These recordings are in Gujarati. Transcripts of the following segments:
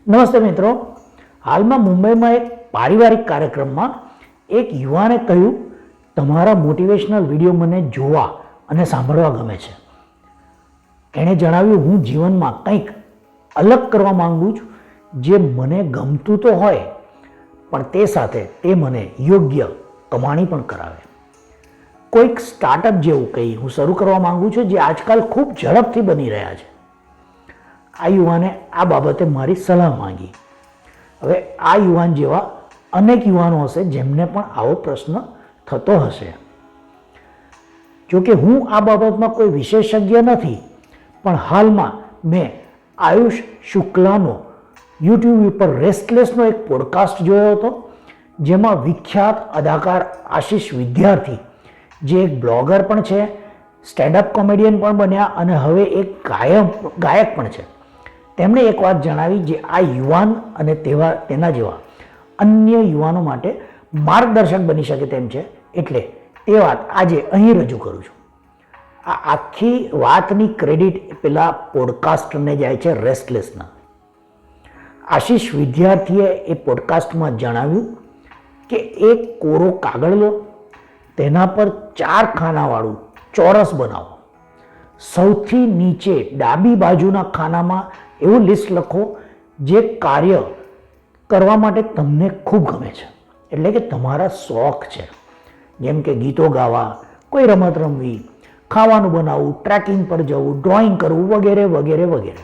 નમસ્તે મિત્રો, હાલમાં મુંબઈમાં એક પારિવારિક કાર્યક્રમમાં એક યુવાને કહ્યું, તમારા મોટિવેશનલ વિડીયો મને જોવા અને સાંભળવા ગમે છે. એણે જણાવ્યું, હું જીવનમાં કંઈક અલગ કરવા માંગુ છું, જે મને ગમતું તો હોય પણ તે સાથે તે મને યોગ્ય કમાણી પણ કરાવે. કોઈક સ્ટાર્ટઅપ જેવું કંઈ હું શરૂ કરવા માંગુ છું, જે આજકાલ ખૂબ ઝડપથી બની રહ્યા છે. આ યુવાને આ બાબતે મારી સલાહ માંગી. હવે આ યુવાન જેવા અનેક યુવાનો હશે જેમને પણ આવો પ્રશ્ન થતો હશે. જોકે હું આ બાબતમાં કોઈ વિશેષજ્ઞ નથી, પણ હાલમાં મેં આયુષ શુક્લાનો યુટ્યુબ ઉપર રેસ્ટલેસનો એક પોડકાસ્ટ જોયો હતો, જેમાં વિખ્યાત અદાકાર આશિષ વિદ્યાર્થી, જે એક બ્લોગર પણ છે, સ્ટેન્ડઅપ કોમેડિયન પણ બન્યા અને હવે એક ગાયક પણ છે, તેમણે એક વાત જણાવી જે આ યુવાન અને તેના જેવા અન્ય યુવાનો માટે માર્ગદર્શક બની શકે તેમ છે. એટલે એ વાત આજે અહીં રજૂ કરું છું. આ આખી વાતની ક્રેડિટ પેલા પોડકાસ્ટને જાય છે, રેસ્ટલેસના. આશિષ વિદ્યાર્થીએ એ પોડકાસ્ટમાં જણાવ્યું કે એક કોરો કાગળ લો, તેના પર 4 ખાનાવાળું ચોરસ બનાવો. સૌથી નીચે ડાબી બાજુના ખાનામાં એવું લિસ્ટ લખો જે કાર્ય કરવા માટે તમને ખૂબ ગમે છે, એટલે કે તમારા શોખ છે, જેમ કે ગીતો ગાવા, કોઈ રમત રમવી, ખાવાનું બનાવવું, ટ્રેકિંગ પર જવું, ડ્રોઈંગ કરવું વગેરે વગેરે વગેરે.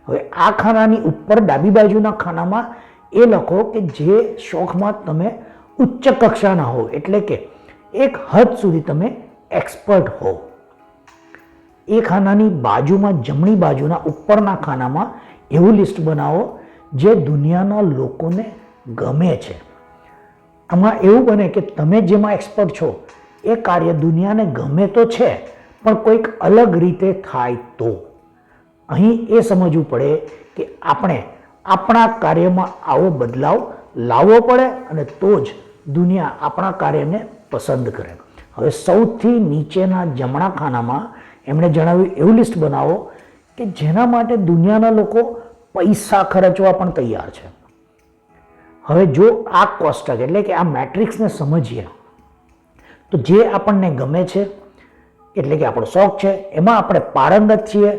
હવે આ ખાનાની ઉપર ડાબી બાજુના ખાનામાં એ લખો કે જે શોખમાં તમે ઉચ્ચ કક્ષાના હો, એટલે કે એક હદ સુધી તમે એક્સપર્ટ હો. એ ખાનાની બાજુમાં જમણી બાજુના ઉપરના ખાનામાં એવું લિસ્ટ બનાવો જે દુનિયાના લોકોને ગમે છે. આમાં એવું બને કે તમે જેમાં એક્સપર્ટ છો એ કાર્ય દુનિયાને ગમે તો છે, પણ કોઈક અલગ રીતે થાય તો. અહીં એ સમજવું પડે કે આપણે આપણા કાર્યમાં આવો બદલાવ લાવવો પડે અને તો જ દુનિયા આપણા કાર્યને પસંદ કરે. હવે સૌથી નીચેના જમણા ખાનામાં એમણે જણાવ્યું એવું લિસ્ટ બનાવો કે જેના માટે દુનિયાના લોકો પૈસા ખર્ચવા પણ તૈયાર છે. હવે જો આ કોષ્ટક એટલે કે આ મેટ્રિક્સને સમજીએ તો જે આપણને ગમે છે, એટલે કે આપણો શોખ છે, એમાં આપણે પારંગત છીએ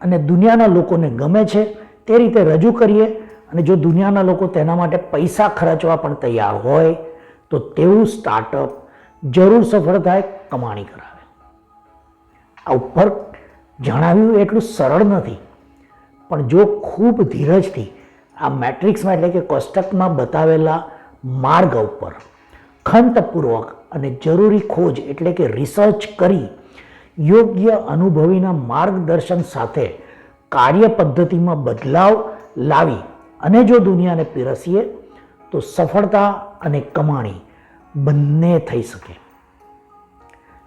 અને દુનિયાના લોકોને ગમે છે તે રીતે રજૂ કરીએ, અને જો દુનિયાના લોકો તેના માટે પૈસા ખર્ચવા પણ તૈયાર હોય તો તેવું સ્ટાર્ટઅપ જરૂર સફળ થાય, કમાણી કરાવે. આ ઉપર જણાવ્યું એટલું સરળ નથી, પણ જો ખૂબ ધીરજથી આ મેટ્રિક્સમાં એટલે કે કોષ્ટકમાં બતાવેલા માર્ગ ઉપર ખંતપૂર્વક અને જરૂરી ખોજ એટલે કે રિસર્ચ કરી યોગ્ય અનુભવીના માર્ગદર્શન સાથે કાર્ય પદ્ધતિમાં બદલાવ લાવી અને જો દુનિયાને પીરસીએ તો સફળતા અને કમાણી બંને થઈ શકે.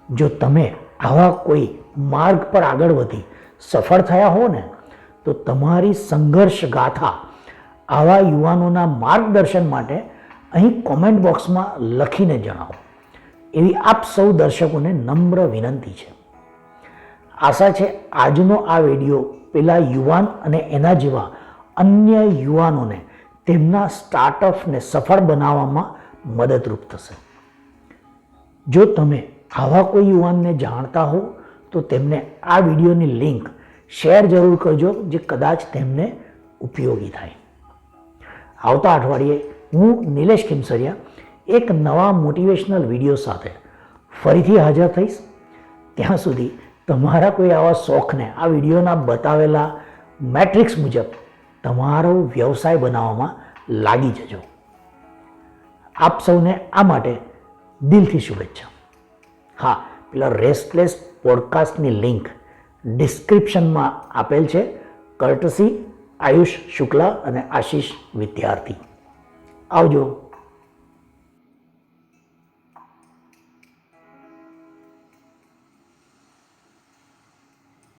જો તમે આવા કોઈ માર્ગ પર આગળ વધી સફળ થયા હો ને, તો તમારી સંઘર્ષ ગાથા આવા યુવાનોના માર્ગદર્શન માટે અહીં કોમેન્ટ બોક્સમાં લખીને જણાવો, એવી આપ સૌ દર્શકોને નમ્ર વિનંતી છે. આશા છે આજનો આ વિડીયો પેલા યુવાન અને એના જેવા અન્ય યુવાનોને તેમના સ્ટાર્ટઅપને સફળ બનાવવામાં મદદરૂપ થશે. જો તમે આવા કોઈ યુવાનને જાણતા હો તો તેમને આ વિડીયોની લિંક શેર જરૂર કરજો, જે કદાચ તેમને ઉપયોગી થાય. આવતા અઠવાડિયે હું નિલેશ ખીમસરિયા એક નવા મોટિવેશનલ વિડીયો સાથે ફરીથી હાજર થઈશ. ત્યાં સુધી તમારા કોઈ આવા શોખને આ વિડીયોના બતાવેલા મેટ્રિક્સ મુજબ તમારો વ્યવસાય બનાવવામાં લાગી જજો. આપ સૌને આ માટે દિલથી શુભેચ્છા. હા, પેલા રેસ્ટલેસ પોડકાસ્ટની લિંક ડિસ્ક્રિપ્શનમાં આપેલ છે, કર્ટસી આયુષ શુક્લા અને આશિષ વિદ્યાર્થી. આવજો.